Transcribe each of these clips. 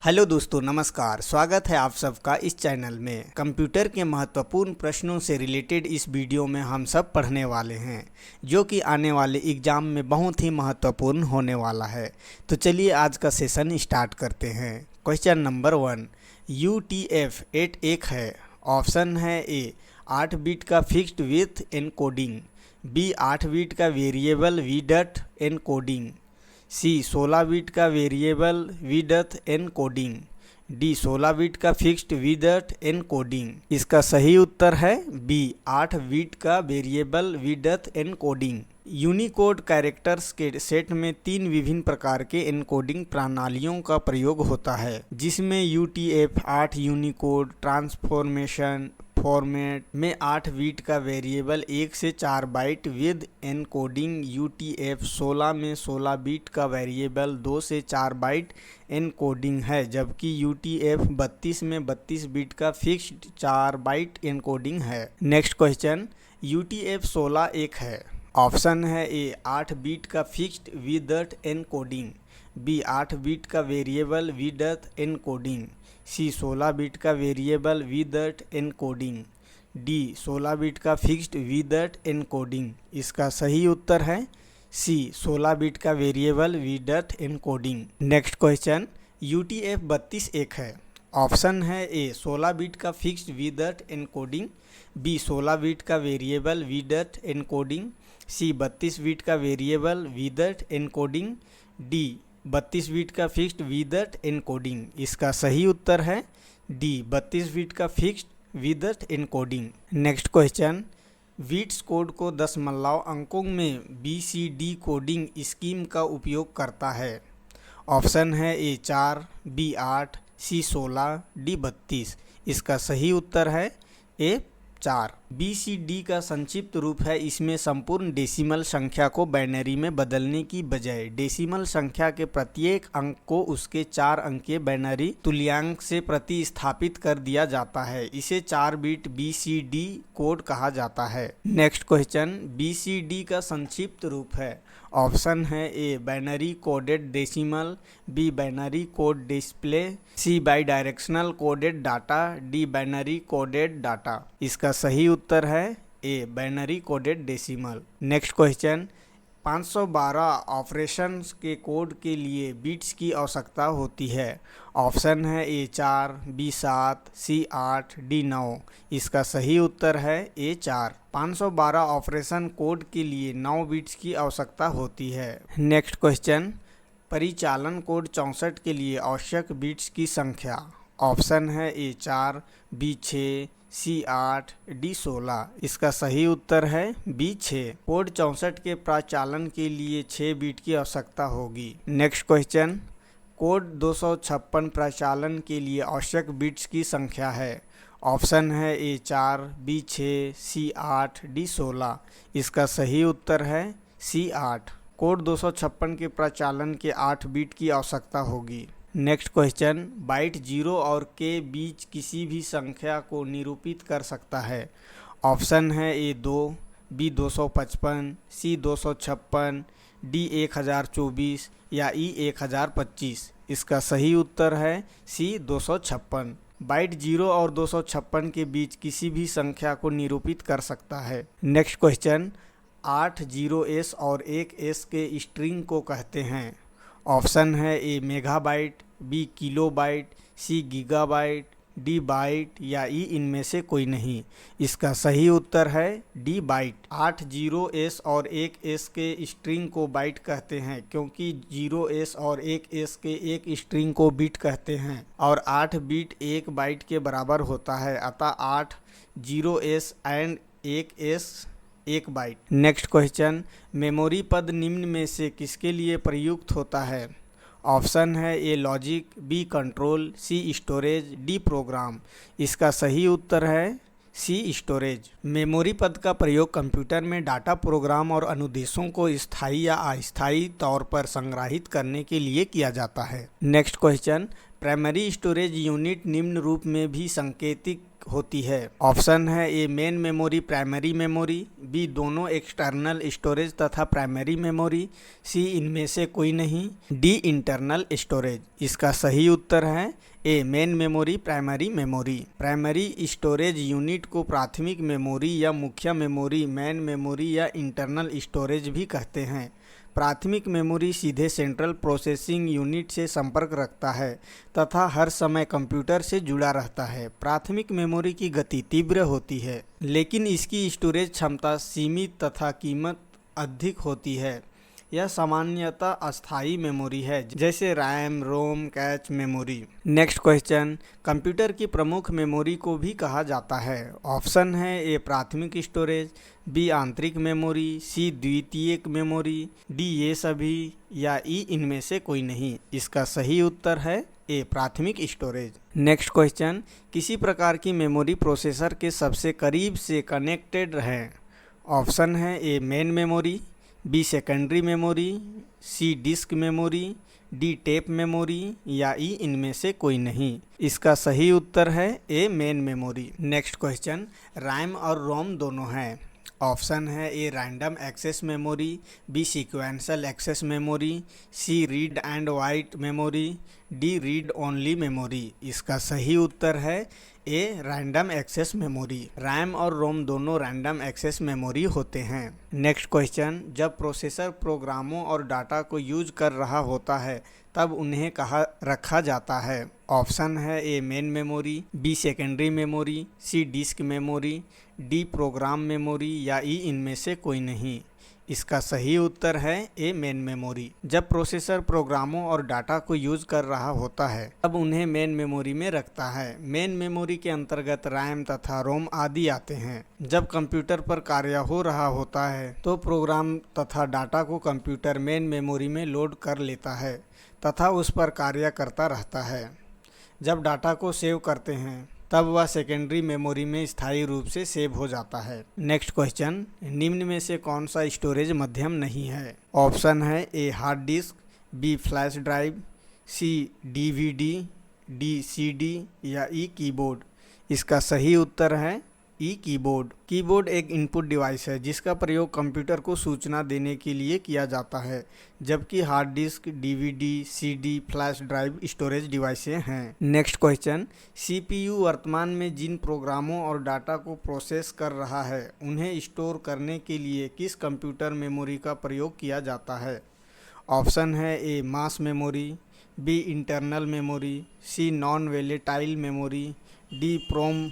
Hello दोस्तों, नमस्कार। स्वागत है आप सबका इस चैनल में। कंप्यूटर के महत्वपूर्ण प्रश्नों से रिलेटेड इस वीडियो में हम सब पढ़ने वाले हैं, जो कि आने वाले एग्ज़ाम में बहुत ही महत्वपूर्ण होने वाला है। तो चलिए आज का सेशन स्टार्ट करते हैं। क्वेश्चन नंबर 1, UTF-8 एक है। ऑप्शन है ए 8 बिट का fixed width encoding, B 8 bit का variable width encoding, C 16 bit का variable width encoding, D 16 bit का फिक्स्ड विड्थ एनकोडिंग। इसका सही उत्तर है बी 8 बिट का variable width encoding. Unicode characters के सेट में 3 विभिन्न प्रकार के एनकोडिंग प्रणालियों का प्रयोग होता है, जिसमें UTF-8 यूनिकोड ट्रांसफॉर्मेशन फॉर्मेट में 8 बिट का वेरिएबल 1 से 4 बाइट विद एनकोडिंग, UTF-16 में 16 बिट का वेरिएबल 2 से 4 बाइट एनकोडिंग है, जबकि UTF-32 में 32 बिट का फिक्स्ड 4 बाइट एनकोडिंग है। नेक्स्ट क्वेश्चन, UTF-16 एक है। ऑप्शन है ए 8 बिट का fixed width encoding, B 8 bit का variable width encoding, C 16 bit का variable width encoding, D 16 bit का फिक्स्ड विड्थ एनकोडिंग। इसका सही उत्तर है सी 16 बिट का variable width encoding. Next question, UTF-32 एक है। ऑप्शन है ए 16 बिट का fixed width encoding, B 16 bit का वेरिएबल विड्थ एनकोडिंग, सी 32 बिट का variable width encoding, D 32 bit का फिक्स्ड विड्थ एनकोडिंग। इसका सही उत्तर है डी 32 बिट का fixed width encoding. Next question, bits code को दशमलव अंकों में BCD कोडिंग स्कीम का उपयोग करता है। ऑप्शन है ए 4, बी 8, सी 16, डी 32। इसका सही उत्तर है ए 4। BCD का संक्षिप्त रूप है। इसमें संपूर्ण डेसिमल संख्या को बाइनरी में बदलने की बजाय डेसिमल संख्या के प्रत्येक अंक को उसके 4 अंकीय बाइनरी तुल्यांक से प्रतिस्थापित कर दिया जाता है। इसे 4 बिट BCD कोड कहा जाता है। नेक्स्ट क्वेश्चन, BCD का संक्षिप्त रूप है। ऑप्शन है A binary coded decimal, B binary code display, C bidirectional coded data, D binary coded data. इसका सही उत्तर है A binary coded decimal. Next question, 512 operations के कोड के लिए बिट्स की आवश्यकता होती है। ऑप्शन है ए 4, बी 7, सी 8, डी 9। इसका सही उत्तर है ए 4। 512 ऑपरेशन कोड के लिए 9 बिट्स की आवश्यकता होती है। नेक्स्ट क्वेश्चन, परिचालन कोड 64 के लिए आवश्यक बिट्स की संख्या। ऑप्शन है ए 4, बी 6, सी 8, डी 16। इसका सही उत्तर है बी 6। कोड 64 के प्रचालन के लिए 6 बिट की आवश्यकता होगी। नेक्स्ट क्वेश्चन, कोड 256 प्रचालन के लिए आवश्यक बिट्स की संख्या है। ऑप्शन है ए 4, बी 6, सी 8, डी 16। इसका सही उत्तर है सी 8। कोड 256 के प्रचालन के 8 बिट की आवश्यकता होगी। नेक्स्ट क्वेश्चन, बाइट 0 और के बीच किसी भी संख्या को निरूपित कर सकता है। ऑप्शन है ए 2, बी 255, सी 256, डी 1024 या ई 1025। इसका सही उत्तर है सी 256। बाइट 0 और 256 के बीच किसी भी संख्या को निरूपित कर सकता है। नेक्स्ट क्वेश्चन, 8 0s और 1s के स्ट्रिंग को कहते हैं। ऑप्शन है ए मेगाबाइट, बी किलोबाइट, सी गीगाबाइट, डी बाइट या ई इनमें से कोई नहीं। इसका सही उत्तर है डी बाइट। 8 0s और 1s के स्ट्रिंग को बाइट कहते हैं, क्योंकि 0s और 1s के एक स्ट्रिंग को बिट कहते हैं और 8 बिट 1 बाइट के बराबर होता है। अतः 8 0s and 1s 1 byte. Next question, memory पद निम्न में से किसके लिए प्रयुक्त होता है। ऑप्शन है ए लॉजिक, बी कंट्रोल, सी स्टोरेज, डी प्रोग्राम। इसका सही उत्तर है सी स्टोरेज। मेमोरी पद का प्रयोग कंप्यूटर में डाटा, प्रोग्राम और अनुदेशों को स्थायी या अस्थायी तौर पर संग्रहित करने के लिए किया जाता है। Next question, primary storage unit निम्न रूप में भी संकेतित होती है। ऑप्शन है A main memory primary memory, B दोनों एक्सटर्नल स्टोरेज तथा प्राइमरी मेमोरी, सी इनमें से कोई नहीं, डी इंटरनल स्टोरेज। इसका सही उत्तर है A main memory primary memory. Primary storage unit को प्राथमिक मेमोरी या मुख्य मेमोरी, मेन मेमोरी या इंटरनल स्टोरेज भी कहते हैं। प्राथमिक मेमोरी सीधे सेंट्रल प्रोसेसिंग यूनिट से संपर्क रखता है तथा हर समय कंप्यूटर से जुड़ा रहता है। प्राथमिक मेमोरी की गति तीव्र होती है, लेकिन इसकी स्टोरेज क्षमता सीमित तथा कीमत अधिक होती है। यह सामान्यतः अस्थायी मेमोरी है, जैसे RAM, ROM, cache memory. Next question, computer की प्रमुख मेमोरी को भी कहा जाता है। ऑप्शन है ए प्राथमिक स्टोरेज, बी आंतरिक मेमोरी, सी द्वितीयक मेमोरी, डी ये सभी, या ई इनमें से कोई नहीं। इसका सही उत्तर है ए प्राथमिक स्टोरेज। नेक्स्ट क्वेश्चन, किसी प्रकार की मेमोरी प्रोसेसर के सबसे करीब से कनेक्टेड है। ऑप्शन है A main memory, B secondary memory, C disk memory, D tape memory, या ई इनमें से कोई नहीं। इसका सही उत्तर है A main memory. Next question, RAM और रोम दोनों हैं। ऑप्शन है A random access memory, B sequential access memory, C read and write memory, D read only memory. इसका सही उत्तर है A random access memory. RAM और रोम दोनों रैंडम एक्सेस मेमोरी होते हैं। नेक्स्ट क्वेश्चन, जब प्रोसेसर प्रोग्रामों और डाटा को यूज कर रहा होता है तब उन्हें कहाँ रखा जाता है। ऑप्शन है A main memory, B secondary memory, C disk memory, D program memory, या ई इनमें से कोई नहीं। इसका सही उत्तर है ए मेन मेमोरी। जब प्रोसेसर प्रोग्रामों और डाटा को यूज कर रहा होता है तब उन्हें मेन मेमोरी में रखता है। मेन मेमोरी के अंतर्गत रैम तथा रोम आदि आते हैं। जब कंप्यूटर पर कार्य हो रहा होता है तो प्रोग्राम तथा डाटा को कंप्यूटर मेन मेमोरी में लोड कर लेता है तथा उस पर कार्य करता रहता है। जब डाटा को सेव करते हैं तब वह सेकेंडरी मेमोरी में स्थायी रूप से सेव हो जाता है। नेक्स्ट क्वेश्चन, निम्न में से कौन सा स्टोरेज मध्यम नहीं है। ऑप्शन है A hard disk, B flash drive, C DVD, D CD, या ई कीबोर्ड। इसका सही उत्तर है ई कीबोर्ड। कीबोर्ड एक इनपुट डिवाइस है जिसका प्रयोग कंप्यूटर को सूचना देने के लिए किया जाता है, जबकि hard disk, DVD, CD, flash drive storage डिवाइसें हैं। नेक्स्ट क्वेश्चन, सीपीयू वर्तमान में जिन प्रोग्रामों और डाटा को प्रोसेस कर रहा है उन्हें स्टोर करने के लिए किस कंप्यूटर मेमोरी का प्रयोग किया जाता है। ऑप्शन है ए मास मेमोरी, बी इंटरनल मेमोरी, सी नॉन वोलेटाइल मेमोरी, डी प्रोम,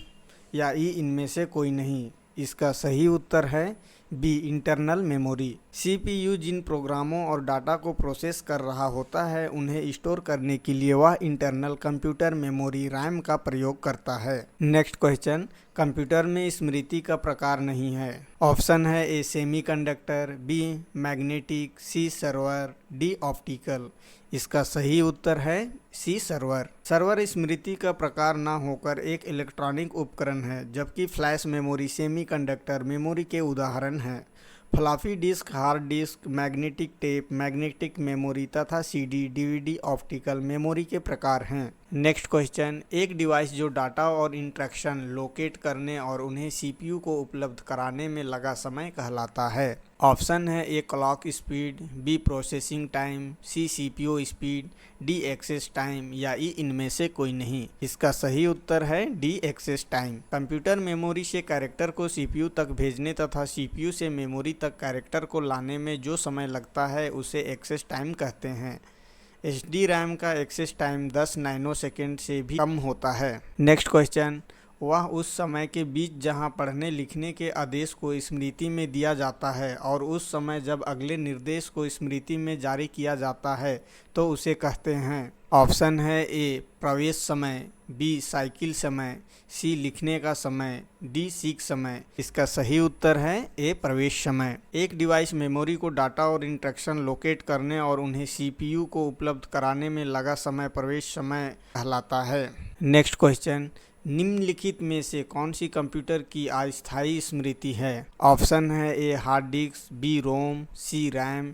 या ई इनमें से कोई नहीं। इसका सही उत्तर है बी इंटरनल मेमोरी। सीपीयू जिन प्रोग्रामों और डाटा को प्रोसेस कर रहा होता है उन्हें स्टोर करने के लिए वह इंटरनल कंप्यूटर मेमोरी रैम का प्रयोग करता है। नेक्स्ट क्वेश्चन, कंप्यूटर में स्मृति का प्रकार नहीं है। ऑप्शन है ए सेमीकंडक्टर, बी मैग्नेटिक, सी सर्वर, डी ऑप्टिकल। इसका सही उत्तर है सी सर्वर। सर्वर स्मृति का प्रकार न होकर एक इलेक्ट्रॉनिक उपकरण है, जबकि फ्लैश मेमोरी सेमीकंडक्टर मेमोरी के उदाहरण हैं। Floppy disk, hard disk, magnetic tape, magnetic memory तथा सीडी, डीवीडी, ऑप्टिकल मेमोरी के प्रकार हैं। नेक्स्ट क्वेश्चन, एक डिवाइस जो डाटा और इंस्ट्रक्शन लोकेट करने और उन्हें सीपीयू को उपलब्ध कराने में लगा समय कहलाता है। ऑप्शन है A clock speed, B processing time, C CPU speed, D access time, या ई इनमें से कोई नहीं। इसका सही उत्तर है D access time. Computer memory से कैरेक्टर को सीपीयू तक भेजने तथा सीपीयू से मेमोरी तक कैरेक्टर को लाने में जो समय लगता है उसे एक्सेस टाइम कहते हैं। एचडी रैम का एक्सेस टाइम 10 नैनोसेकंड से भी कम होता है। नेक्स्ट क्वेश्चन, वह उस समय के बीच जहां पढ़ने लिखने के आदेश को स्मृति में दिया जाता है और उस समय जब अगले निर्देश को स्मृति में जारी किया जाता है तो उसे कहते हैं। ऑप्शन है ए प्रवेश समय, बी साइकिल समय, सी लिखने का समय, डी सीख समय। इसका सही उत्तर है ए प्रवेश समय। एक डिवाइस मेमोरी को डाटा और इंस्ट्रक्शन लोकेट करने और उन्हें सीपीयू को उपलब्ध कराने में लगा समय प्रवेश समय कहलाता है। नेक्स्ट क्वेश्चन, निम्नलिखित में से कौन सी कंप्यूटर की अस्थायी स्मृति है। ऑप्शन है A hard disk, B ROM, C RAM,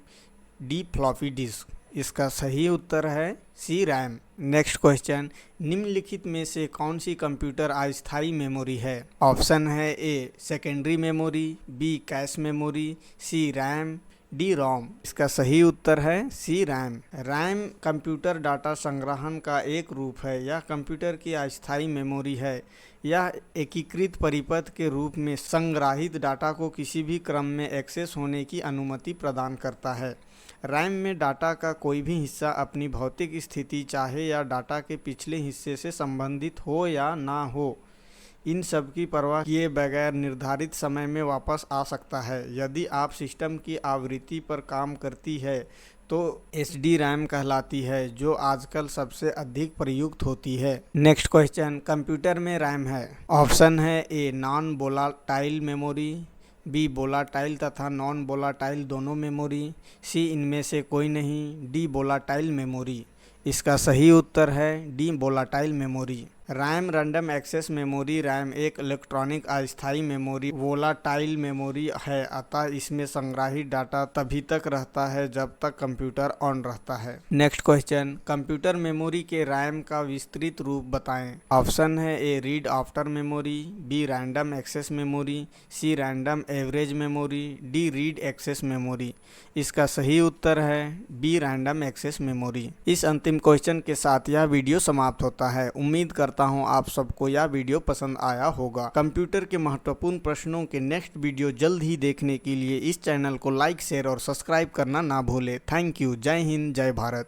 D floppy disk. इसका सही उत्तर है सी रैम। नेक्स्ट क्वेश्चन, निम्नलिखित में से कौन सी कंप्यूटर अस्थायी मेमोरी है? ऑप्शन है A secondary memory, B cache memory, C RAM, D ROM. इसका सही उत्तर है C RAM. RAM computer data संग्रहण का एक रूप है। यह कंप्यूटर की अस्थायी मेमोरी है। यह एकीकृत परिपथ के रूप में संग्रहित डाटा को किसी भी क्रम में एक्सेस होने की अनुमति प्रदान करता है। रैम में डाटा का कोई भी हिस्सा अपनी भौतिक स्थिति चाहे या डाटा के पिछले हिस्से से संबंधित हो या ना हो, इन सब की परवाह किए बगैर निर्धारित समय में वापस आ सकता है। यदि आप सिस्टम की आवृत्ति पर काम करती है तो एसडी रैम कहलाती है, जो आजकल सबसे अधिक प्रयुक्त होती है। नेक्स्ट क्वेश्चन, कंप्यूटर में रैम है। ऑप्शन है A non volatile memory, B volatile तथा नॉन वोलाटाइल दोनों मेमोरी, सी इनमें से कोई नहीं, डी वोलाटाइल मेमोरी। इसका सही उत्तर है D volatile memory. RAM random access memory RAM एक इलेक्ट्रॉनिक अस्थायी मेमोरी वोलाटाइल मेमोरी है, अतः इसमें संग्रहित डाटा तभी तक रहता है जब तक कंप्यूटर ऑन रहता है। नेक्स्ट क्वेश्चन, कंप्यूटर मेमोरी के रैम का विस्तृत रूप बताएं। ऑप्शन है A read after memory, B random access memory, C random average memory, D read access memory. इसका सही उत्तर है बी रैंडम एक्सेस मेमोरी। इस अंतिम क्वेश्चन के साथ यह वीडियो समाप्त होता है। उम्मीद करता हूं आप सबको यह वीडियो पसंद आया होगा। कंप्यूटर के महत्वपूर्ण प्रश्नों के नेक्स्ट वीडियो जल्द ही देखने के लिए इस चैनल को लाइक, शेयर और सब्सक्राइब करना ना भूलें। Thank you. जय हिंद, जय भारत।